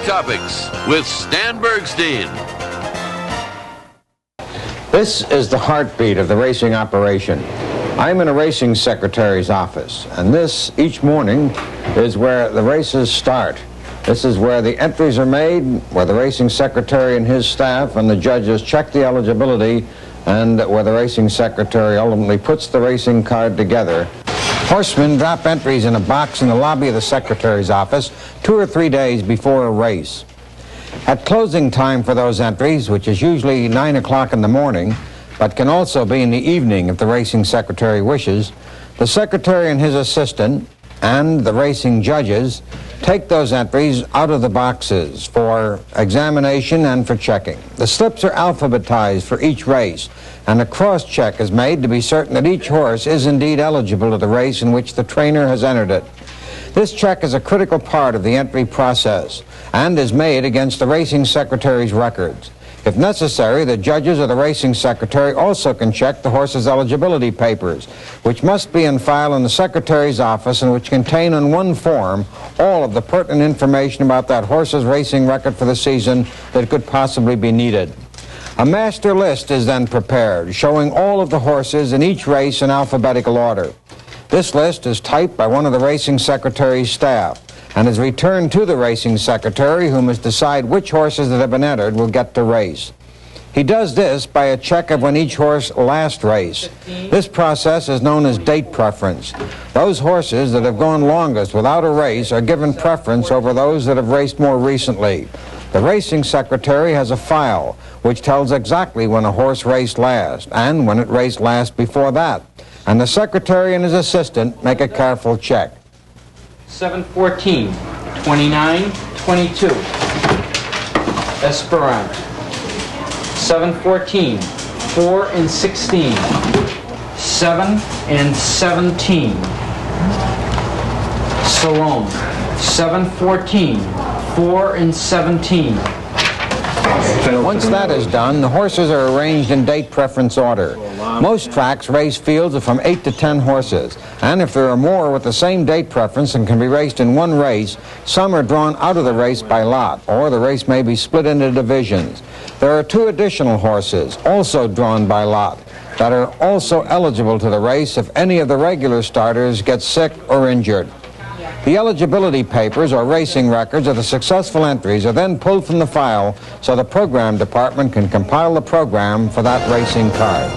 Topics with Stan Bergstein. This is the heartbeat of the racing operation. I'm in a racing secretary's office, and this, each morning, is where the races start. This is where the entries are made, where the racing secretary and his staff and the judges check the eligibility, and where the racing secretary ultimately puts the racing card together. Horsemen drop entries in a box in the lobby of the secretary's office 2 or 3 days before a race. At closing time for those entries, which is usually 9 o'clock in the morning, but can also be in the evening if the racing secretary wishes, the secretary and his assistant and the racing judges take those entries out of the boxes for examination and for checking. The slips are alphabetized for each race, and a cross-check is made to be certain that each horse is indeed eligible to the race in which the trainer has entered it. This check is a critical part of the entry process and is made against the racing secretary's records. If necessary, the judges or the racing secretary also can check the horse's eligibility papers, which must be in file in the secretary's office and which contain on one form all of the pertinent information about that horse's racing record for the season that could possibly be needed. A master list is then prepared, showing all of the horses in each race in alphabetical order. This list is typed by one of the racing secretary's staff and is returned to the racing secretary, who must decide which horses that have been entered will get to race. He does this by a check of when each horse last raced. This process is known as date preference. Those horses that have gone longest without a race are given preference over those that have raced more recently. The racing secretary has a file which tells exactly when a horse raced last and when it raced last before that. And the secretary and his assistant make a careful check. 7:14, 29, 22. Esperant. 7:14, 4 and 16. 7 and 17. Salome. 7:14, 4 and 17. Once that is done, the horses are arranged in date preference order. Most tracks race fields of from 8 to 10 horses, and if there are more with the same date preference and can be raced in one race, some are drawn out of the race by lot, or the race may be split into divisions. There are 2 additional horses, also drawn by lot, that are also eligible to the race if any of the regular starters get sick or injured. The eligibility papers or racing records of the successful entries are then pulled from the file so the program department can compile the program for that racing card.